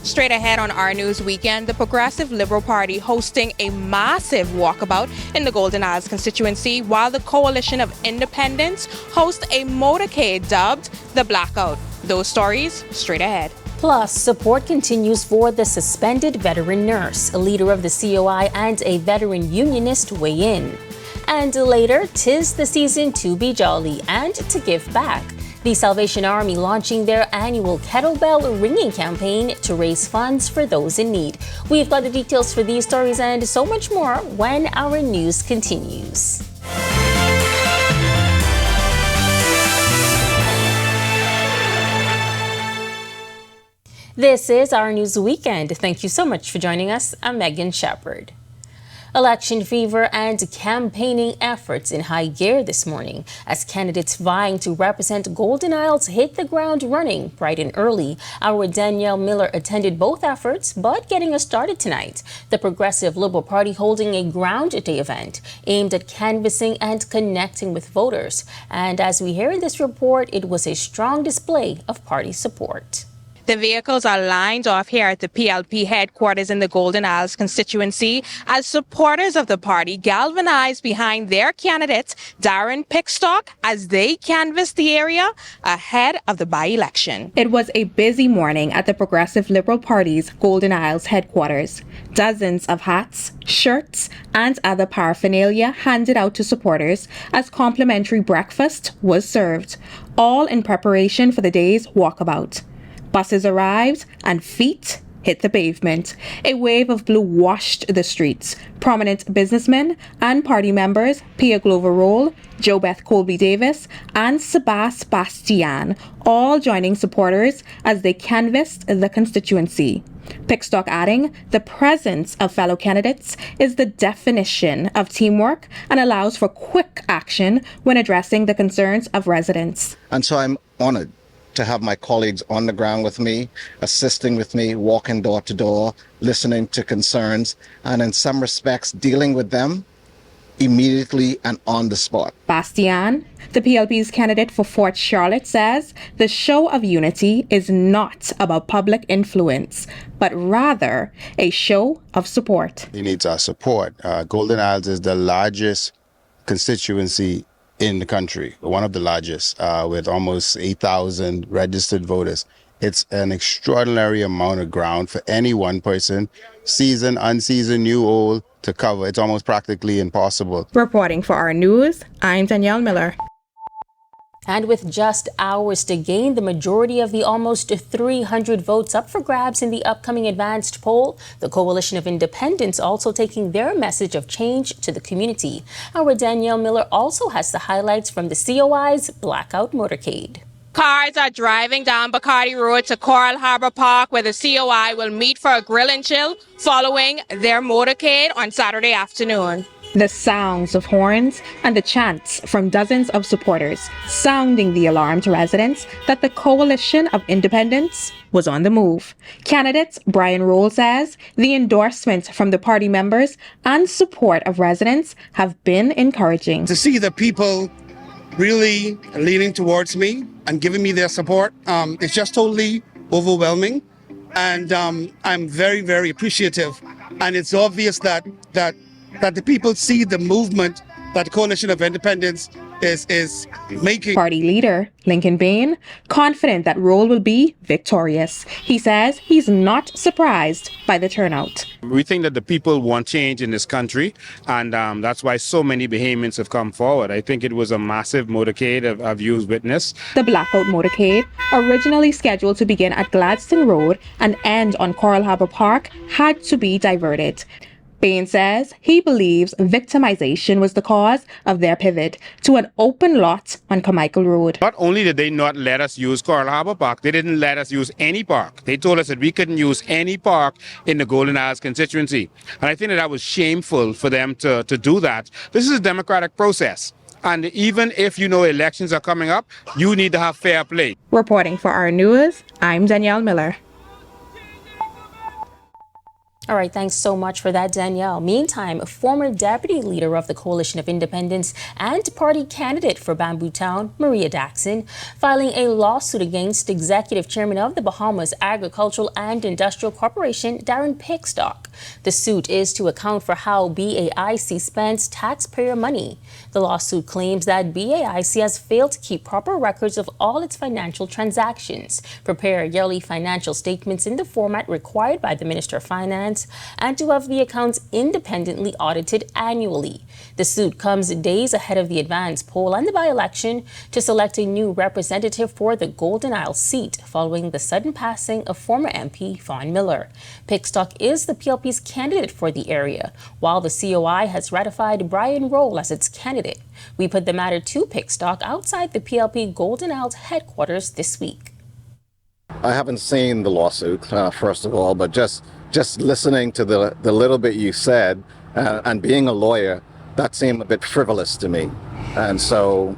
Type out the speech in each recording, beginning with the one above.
Straight ahead on our news weekend, the Progressive Liberal Party hosting a massive walkabout in the Golden Isles constituency, while the Coalition of Independents hosts a motorcade dubbed the Blackout. Those stories straight ahead. Plus, support continues for the suspended veteran nurse. A leader of the COI and a veteran unionist weigh in. And later, 'tis the season to be jolly and to give back. The Salvation Army launching their annual kettlebell ringing campaign to raise funds for those in need. We've got the details for these stories and so much more when our news continues. This is Our News Weekend. Thank you so much for joining us. I'm Megan Shepard. Election fever and campaigning efforts in high gear this morning as candidates vying to represent Golden Isles hit the ground running bright and early. Our Danielle Miller attended both efforts, but getting us started tonight, the Progressive Liberal Party holding a Ground Day event aimed at canvassing and connecting with voters. And as we hear in this report, it was a strong display of party support. The vehicles are lined off here at the PLP headquarters in the Golden Isles constituency as supporters of the party galvanized behind their candidate, Darren Pickstock, as they canvassed the area ahead of the by-election. It was a busy morning at the Progressive Liberal Party's Golden Isles headquarters. Dozens of hats, shirts, and other paraphernalia handed out to supporters as complimentary breakfast was served, all in preparation for the day's walkabout. Buses arrived and feet hit the pavement. A wave of blue washed the streets. Prominent businessmen and party members, Pia Glover Roll, Jo Beth Colby Davis, and Sebas Bastian, all joining supporters as they canvassed the constituency. Pickstock adding, the presence of fellow candidates is the definition of teamwork and allows for quick action when addressing the concerns of residents. And so I'm honored to have my colleagues on the ground with me, assisting with me, walking door to door, listening to concerns, and in some respects, dealing with them immediately and on the spot. Bastian, the PLP's candidate for Fort Charlotte, says the show of unity is not about public influence, but rather a show of support. He needs our support. Golden Isles is the largest constituency in the country, one of the largest, with almost 8,000 registered voters. It's an extraordinary amount of ground for any one person, seasoned, unseasoned, new, old, to cover. It's almost practically impossible. Reporting for Our News, I'm Danielle Miller. And with just hours to gain the majority of the almost 300 votes up for grabs in the upcoming advanced poll, the Coalition of Independents also taking their message of change to the community. Our Danielle Miller also has the highlights from the COI's Blackout Motorcade. Cars are driving down Bacardi Road to Coral Harbor Park, where the COI will meet for a grill and chill following their motorcade on Saturday afternoon. The sounds of horns and the chants from dozens of supporters sounding the alarm to residents that the Coalition of Independents was on the move. Candidate Brian Roll says the endorsement from the party members and support of residents have been encouraging. To see the people really leaning towards me and giving me their support, it's just totally overwhelming. And I'm very, very appreciative. And it's obvious that the people see the movement that the Coalition of Independents is making. Party leader Lincoln Bain confident that Roll will be victorious. He says he's not surprised by the turnout. We think that the people want change in this country, and that's why so many Bahamians have come forward. I think it was a massive motorcade I've used witness. The Blackout Motorcade, originally scheduled to begin at Gladstone Road and end on Coral Harbor Park, had to be diverted. Bain says he believes victimization was the cause of their pivot to an open lot on Carmichael Road. Not only did they not let us use Coral Harbor Park, they didn't let us use any park. They told us that we couldn't use any park in the Golden Isles constituency. And I think that was shameful for them to do that. This is a democratic process. And even if you know elections are coming up, you need to have fair play. Reporting for Our News, I'm Danielle Miller. All right, thanks so much for that, Danielle. Meantime, a former deputy leader of the Coalition of Independents and party candidate for Bamboo Town, Maria Daxon, filing a lawsuit against executive chairman of the Bahamas Agricultural and Industrial Corporation, Darren Pickstock. The suit is to account for how BAIC spends taxpayer money. The lawsuit claims that BAIC has failed to keep proper records of all its financial transactions, prepare yearly financial statements in the format required by the Minister of Finance, and to have the accounts independently audited annually. The suit comes days ahead of the advance poll and the by-election to select a new representative for the Golden Isles seat following the sudden passing of former MP Vaughn Miller. Pickstock is the PLP's candidate for the area, while the COI has ratified Brian Roll as its candidate. We put the matter to Pickstock outside the PLP Golden Isles headquarters this week. I haven't seen the lawsuit, first of all, but just listening to the little bit you said and being a lawyer, that seemed a bit frivolous to me. And so,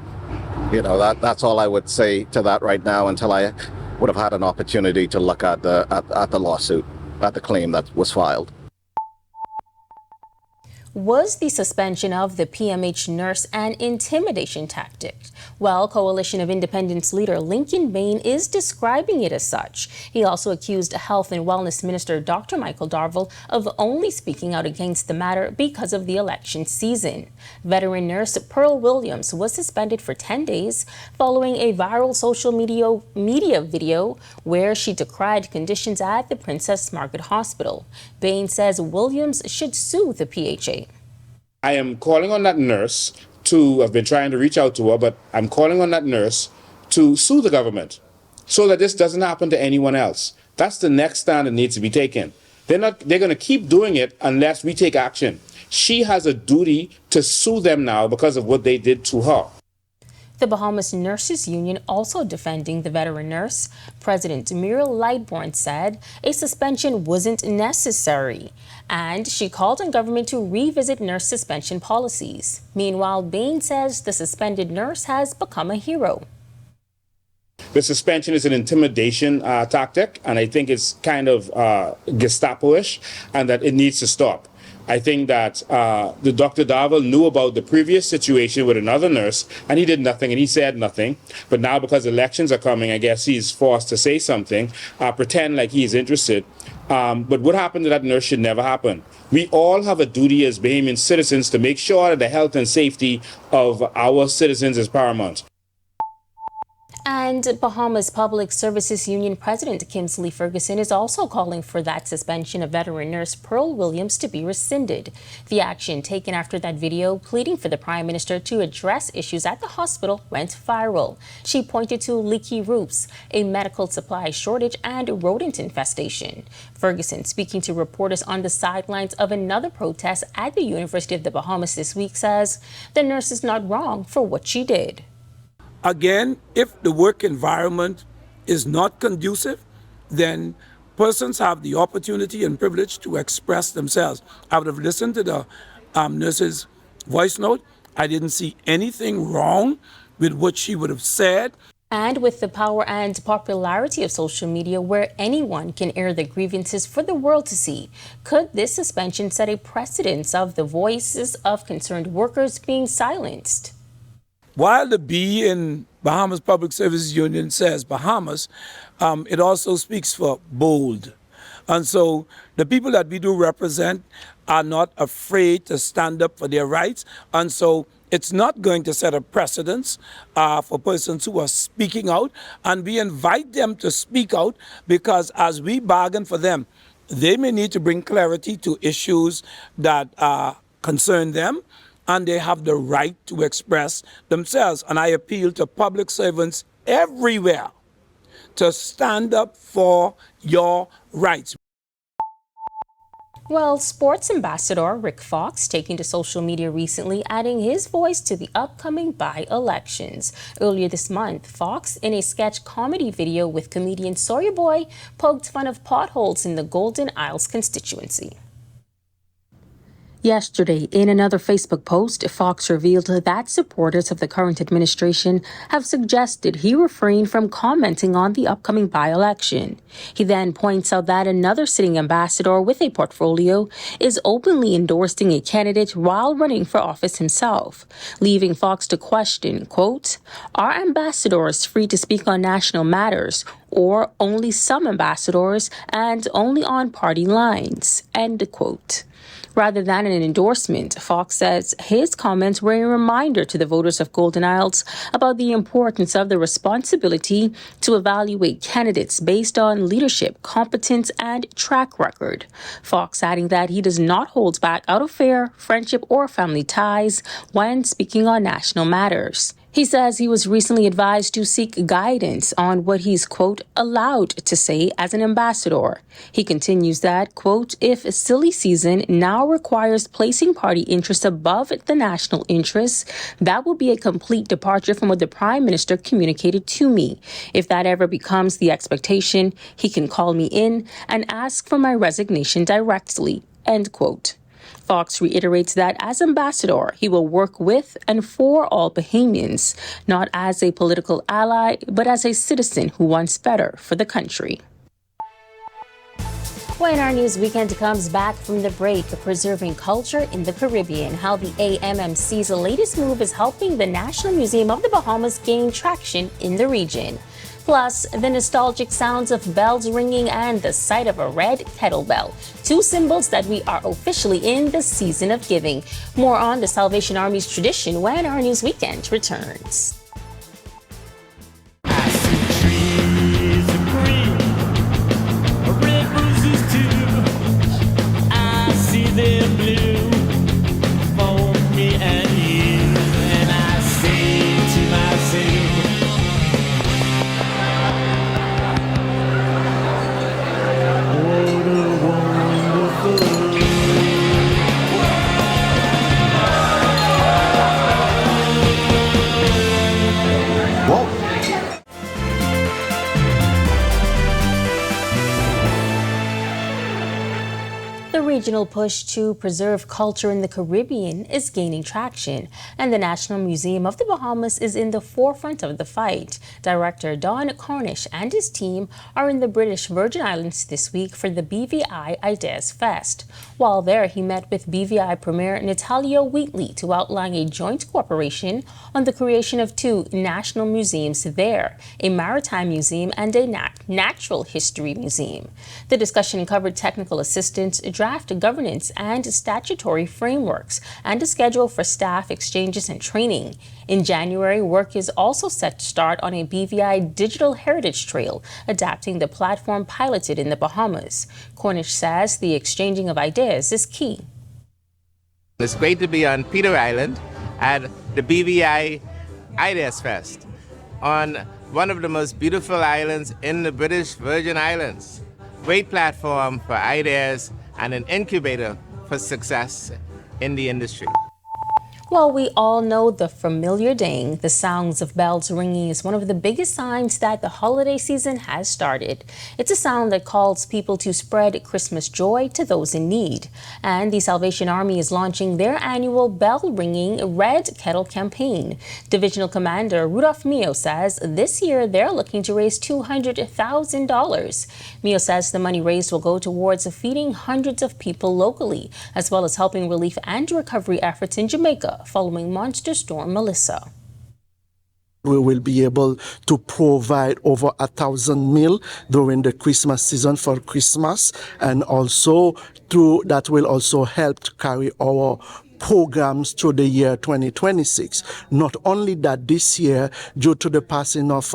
that's all I would say to that right now until I would have had an opportunity to look at the lawsuit, at the claim that was filed. Was the suspension of the PMH nurse an intimidation tactic? Well, Coalition of Independents leader Lincoln Bain is describing it as such. He also accused Health and Wellness Minister Dr. Michael Darville of only speaking out against the matter because of the election season. Veteran nurse Pearl Williams was suspended for 10 days following a viral social media video where she decried conditions at the Princess Margaret Hospital. Bain says Williams should sue the PHA. I am calling on that nurse I've been trying to reach out to her, but I'm calling on that nurse to sue the government so that this doesn't happen to anyone else. That's the next stand that needs to be taken. They're going to keep doing it unless we take action. She has a duty to sue them now because of what they did to her. The Bahamas Nurses Union also defending the veteran nurse. President Muriel Lightbourne said a suspension wasn't necessary, and she called on government to revisit nurse suspension policies. Meanwhile, Bain says the suspended nurse has become a hero. The suspension is an intimidation tactic, and I think it's kind of Gestapo-ish, and that it needs to stop. I think that the Dr. Darville knew about the previous situation with another nurse, and he did nothing, and he said nothing. But now, because elections are coming, I guess he's forced to say something, pretend like he's interested. But what happened to that nurse should never happen. We all have a duty as Bahamian citizens to make sure that the health and safety of our citizens is paramount. And Bahamas Public Services Union President Kimsley Ferguson is also calling for that suspension of veteran nurse Pearl Williams to be rescinded. The action taken after that video pleading for the Prime Minister to address issues at the hospital went viral. She pointed to leaky roofs, a medical supply shortage, and rodent infestation. Ferguson, speaking to reporters on the sidelines of another protest at the University of the Bahamas this week, says the nurse is not wrong for what she did. Again, if the work environment is not conducive, then persons have the opportunity and privilege to express themselves. I would have listened to the nurse's voice note. I didn't see anything wrong with what she would have said. And with the power and popularity of social media where anyone can air their grievances for the world to see, could this suspension set a precedent of the voices of concerned workers being silenced? While the B in Bahamas Public Services Union says Bahamas, it also speaks for bold. And so the people that we do represent are not afraid to stand up for their rights. And so it's not going to set a precedence for persons who are speaking out. And we invite them to speak out because as we bargain for them, they may need to bring clarity to issues that concern them, and they have the right to express themselves. And I appeal to public servants everywhere to stand up for your rights. Well, sports ambassador Rick Fox taking to social media recently, adding his voice to the upcoming by-elections. Earlier this month, Fox, in a sketch comedy video with comedian Sawyer Boy, poked fun of potholes in the Golden Isles constituency. Yesterday, in another Facebook post, Fox revealed that supporters of the current administration have suggested he refrain from commenting on the upcoming by-election. He then points out that another sitting ambassador with a portfolio is openly endorsing a candidate while running for office himself, leaving Fox to question, quote, "Are ambassadors free to speak on national matters, or only some ambassadors and only on party lines?" End quote. Rather than an endorsement, Fox says his comments were a reminder to the voters of Golden Isles about the importance of the responsibility to evaluate candidates based on leadership, competence, and track record. Fox adding that he does not hold back out of fear, friendship, or family ties when speaking on national matters. He says he was recently advised to seek guidance on what he's, quote, allowed to say as an ambassador. He continues that, quote, "If silly season now requires placing party interests above the national interests, that will be a complete departure from what the Prime Minister communicated to me. If that ever becomes the expectation, he can call me in and ask for my resignation directly," end quote. Fox reiterates that as ambassador, he will work with and for all Bahamians, not as a political ally, but as a citizen who wants better for the country. When our news weekend comes back from the break, preserving culture in the Caribbean, how the AMMC's latest move is helping the National Museum of the Bahamas gain traction in the region. Plus, the nostalgic sounds of bells ringing and the sight of a red kettlebell, two symbols that we are officially in the season of giving. More on the Salvation Army's tradition when our news weekend returns. I see trees of green, red roses too. I see them blue for me and you, and I say to myself, The regional push to preserve culture in the Caribbean is gaining traction, and the National Museum of the Bahamas is in the forefront of the fight. Director Don Cornish and his team are in the British Virgin Islands this week for the BVI Ideas Fest. While there, he met with BVI Premier Natalia Wheatley to outline a joint cooperation on the creation of two national museums there, a maritime museum and a natural history museum. The discussion covered technical assistance, draft governance and statutory frameworks, and a schedule for staff exchanges and training. In January, work is also set to start on a BVI digital heritage trail, adapting the platform piloted in the Bahamas. Cornish says the exchanging of ideas is key. It's great to be on Peter Island at the BVI Ideas Fest on one of the most beautiful islands in the British Virgin Islands. Great platform for ideas and an incubator for success in the industry. While we all know the familiar ding, the sounds of bells ringing is one of the biggest signs that the holiday season has started. It's a sound that calls people to spread Christmas joy to those in need. And the Salvation Army is launching their annual bell ringing Red Kettle campaign. Divisional Commander Rudolph Mio says this year they're looking to raise $200,000. Mio says the money raised will go towards feeding hundreds of people locally, as well as helping relief and recovery efforts in Jamaica following Monster Storm Melissa. We will be able to provide over 1,000 meals during the Christmas season for Christmas, and also through that will also help to carry our programs through the year 2026. Not only that, this year, due to the passing of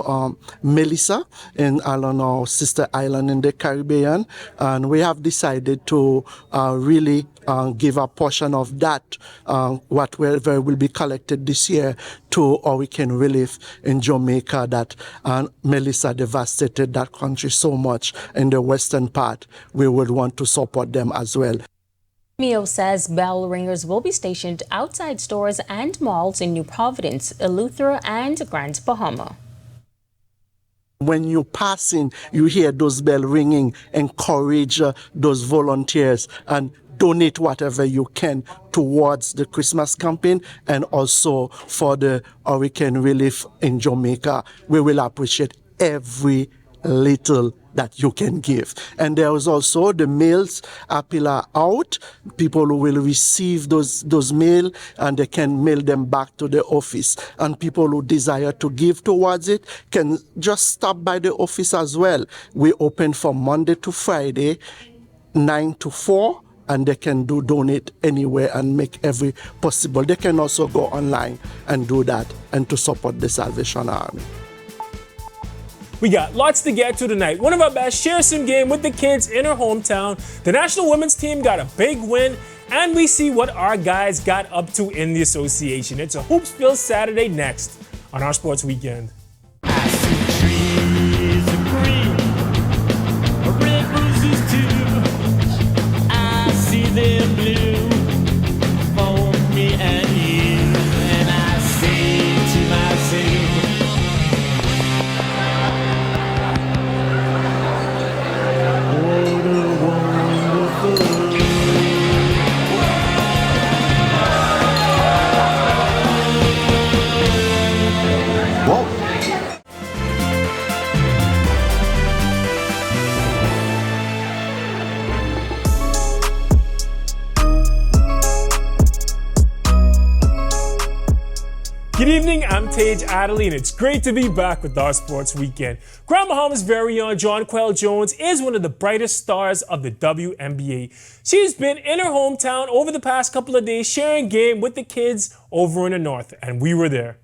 Melissa in our sister island in the Caribbean, and we have decided to really give a portion of that, whatever will be collected this year, to Hurricane relief in Jamaica that Melissa devastated that country so much in the western part. We would want to support them as well. Mio says bell ringers will be stationed outside stores and malls in New Providence, Eleuthera, and Grand Bahama. When you pass in, you hear those bell ringing, encourage those volunteers and donate whatever you can towards the Christmas campaign and also for the hurricane relief in Jamaica. We will appreciate every little that you can give. And there is also the mails are out. People who will receive those mail and they can mail them back to the office. And people who desire to give towards it can just stop by the office as well. We open from Monday to Friday, 9 to 4. And they can donate anywhere and make every possible. They can also go online and do that and to support the Salvation Army. We got lots to get to tonight. One of our best shares some game with the kids in her hometown. The national women's team got a big win, and we see what our guys got up to in the association. It's a Hoopsville Saturday next on Our Sports Weekend. I see trees of green, red roses too. I see them blue for me and you. And I say to myself, what a wonderful Good evening, I'm Tage Adderley, and it's great to be back with Our Sports Weekend. Grand Bahamas' very own Jonquel Jones is one of the brightest stars of the WNBA. She's been in her hometown over the past couple of days sharing game with the kids over in the north, and we were there.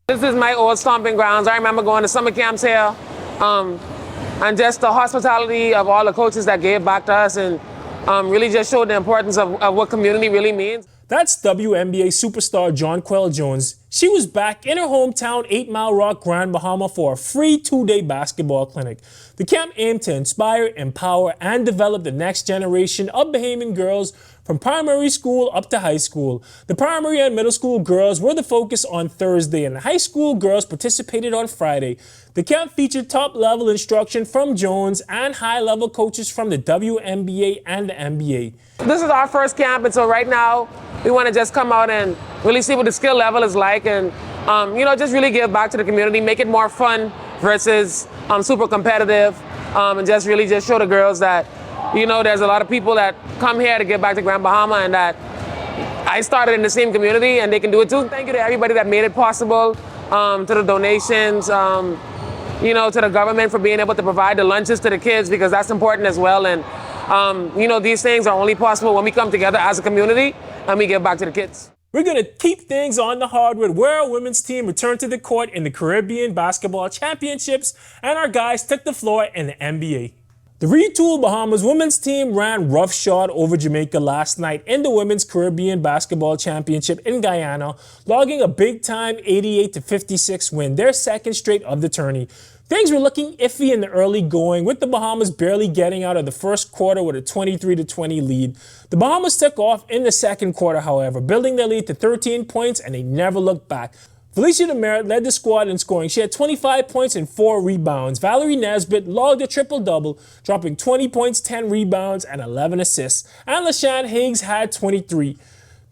This is my old stomping grounds. I remember going to summer camps here, and just the hospitality of all the coaches that gave back to us and really just showed the importance of what community really means. That's WNBA superstar Jonquel Jones. She was back in her hometown, 8 Mile Rock, Grand Bahama, for a free 2-day basketball clinic. The camp aimed to inspire, empower, and develop the next generation of Bahamian girls from primary school up to high school. The primary and middle school girls were the focus on Thursday, and the high school girls participated on Friday. The camp featured top-level instruction from Jones and high-level coaches from the WNBA and the NBA. This is our first camp, and so right now we want to just come out and really see what the skill level is like and, just really give back to the community, make it more fun versus super competitive, and just really just show the girls that, there's a lot of people that come here to give back to Grand Bahama and that I started in the same community and they can do it too. Thank you to everybody that made it possible, to the donations, to the government for being able to provide the lunches to the kids because that's important as well. And, these things are only possible when we come together as a community and we give back to the kids. We're going to keep things on the hardwood where our women's team returned to the court in the Caribbean Basketball Championships and our guys took the floor in the NBA. The retooled Bahamas women's team ran roughshod over Jamaica last night in the Women's Caribbean Basketball Championship in Guyana, logging a big-time 88-56 win, their second straight of the tourney. Things were looking iffy in the early going, with the Bahamas barely getting out of the first quarter with a 23-20 lead. The Bahamas took off in the second quarter, however, building their lead to 13 points, and they never looked back. Felicia DeMerit led the squad in scoring. She had 25 points and 4 rebounds. Valerie Nesbitt logged a triple-double, dropping 20 points, 10 rebounds, and 11 assists. And LaShawn Higgs had 23.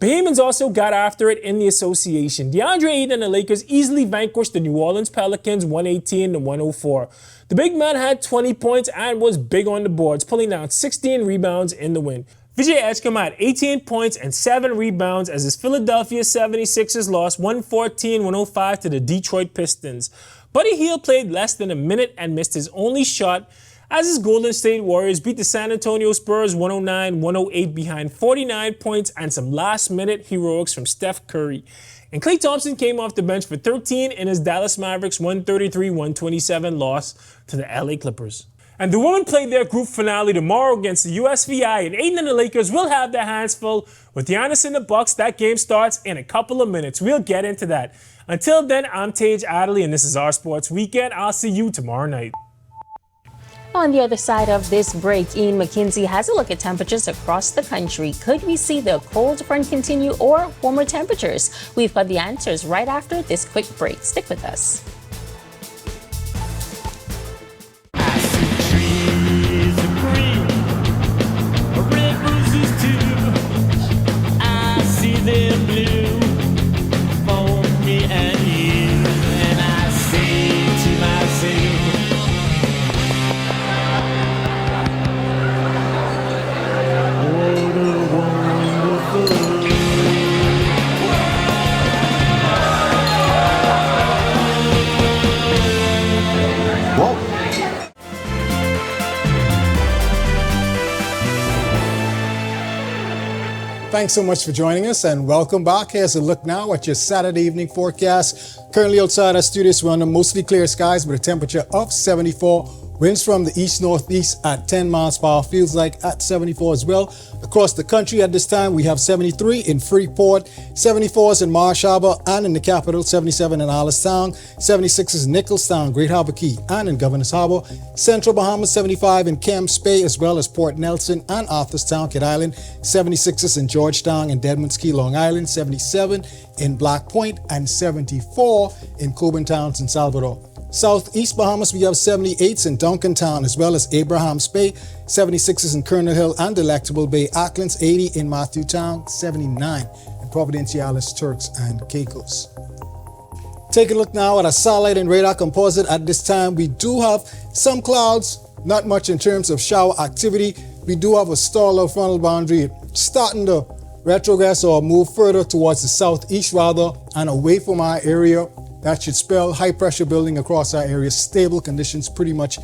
Bahamians also got after it in the association. DeAndre Ayton and the Lakers easily vanquished the New Orleans Pelicans 118-104. The big man had 20 points and was big on the boards, pulling down 16 rebounds in the win. Vijay Edgecombe had 18 points and 7 rebounds as his Philadelphia 76ers lost 114-105 to the Detroit Pistons. Buddy Hield played less than a minute and missed his only shot as his Golden State Warriors beat the San Antonio Spurs 109-108 behind 49 points and some last-minute heroics from Steph Curry. And Klay Thompson came off the bench for 13 in his Dallas Mavericks 133-127 loss to the LA Clippers. And the women played their group finale tomorrow against the USVI, and Ayton and the Lakers will have their hands full with Giannis and the Bucks. That game starts in a couple of minutes. We'll get into that. Until then, I'm Tage Adderley, and this is Our Sports Weekend. I'll see you tomorrow night. On the other side of this break, Ian McKenzie has a look at temperatures across the country. Could we see the cold front continue or warmer temperatures? We've got the answers right after this quick break. Stick with us. trees of green, red roses too. Thanks so much for joining us and welcome back. Here's a look now at your Saturday evening forecast. Currently outside our studios, we're under mostly clear skies with a temperature of 74. Winds from the east-northeast at 10 miles per hour, feels like at 74 as well. Across the country at this time, we have 73 in Freeport, 74s in Marsh Harbor and in the capital, 77 in Allenstown, 76s in Nicholstown, Great Harbor Key and in Governor's Harbor, Central Bahamas, 75 in Camps Bay as well as Port Nelson and Arthurstown, Kidd Island, 76s in Georgetown and Deadman's Key, Long Island, 77 in Black Point and 74 in Coburn Towns in Salvador. Southeast Bahamas, we have 78s in Duncantown as well as Abraham's Bay, 76s in Colonel Hill and Delectable Bay, Acklands, 80 in Matthewtown, 79 in Providenciales, Turks and Caicos. Take a look now at our satellite and radar composite. At this time, we do have some clouds, not much in terms of shower activity. We do have a stall of frontal boundary starting to retrogress or move further towards the southeast rather and away from our area. That should spell high pressure building across our area, stable conditions pretty much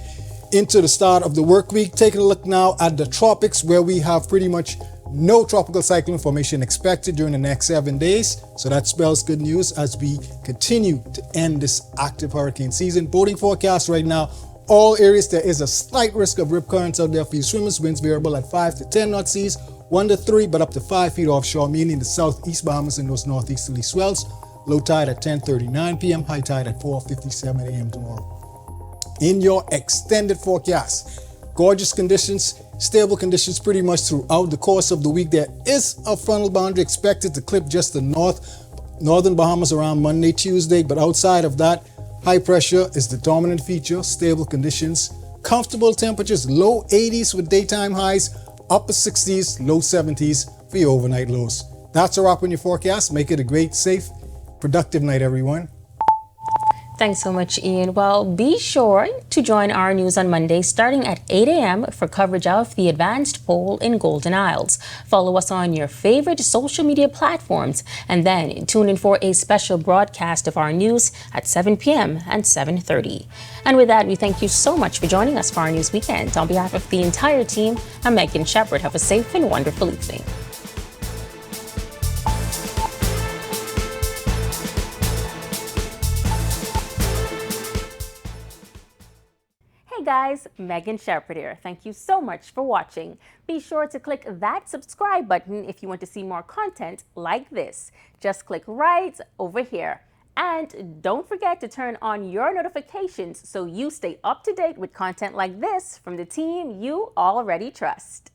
into the start of the work week. Taking a look now at the tropics where we have pretty much no tropical cyclone formation expected during the next 7 days. So that spells good news as we continue to end this active hurricane season. Boating forecast right now, all areas there is a slight risk of rip currents out there for you swimmers. Winds variable at 5 to 10 knot seas, 1 to 3 but up to 5 feet offshore, meaning the southeast Bahamas and those northeasterly swells. Low tide at 10:39 p.m., high tide at 4:57 a.m. tomorrow. In your extended forecast, gorgeous conditions, stable conditions pretty much throughout the course of the week. There is a frontal boundary expected to clip just the northern Bahamas around Monday, Tuesday, but outside of that, high pressure is the dominant feature, stable conditions, comfortable temperatures, low 80s with daytime highs, upper 60s, low 70s for your overnight lows. That's a wrap on your forecast. Make it a great, safe, productive night, everyone. Thanks so much, Ian. Well, be sure to join our news on Monday starting at 8 a.m. for coverage of the advanced poll in Golden Isles. Follow us on your favorite social media platforms and then tune in for a special broadcast of our news at 7 p.m. and 7:30. And with that, we thank you so much for joining us for our news weekend. On behalf of the entire team, I'm Megan Shepard. Have a safe and wonderful evening. Hey guys, Megan Shepard here. Thank you so much for watching. Be sure to click that subscribe button if you want to see more content like this. Just click right over here. And don't forget to turn on your notifications so you stay up to date with content like this from the team you already trust.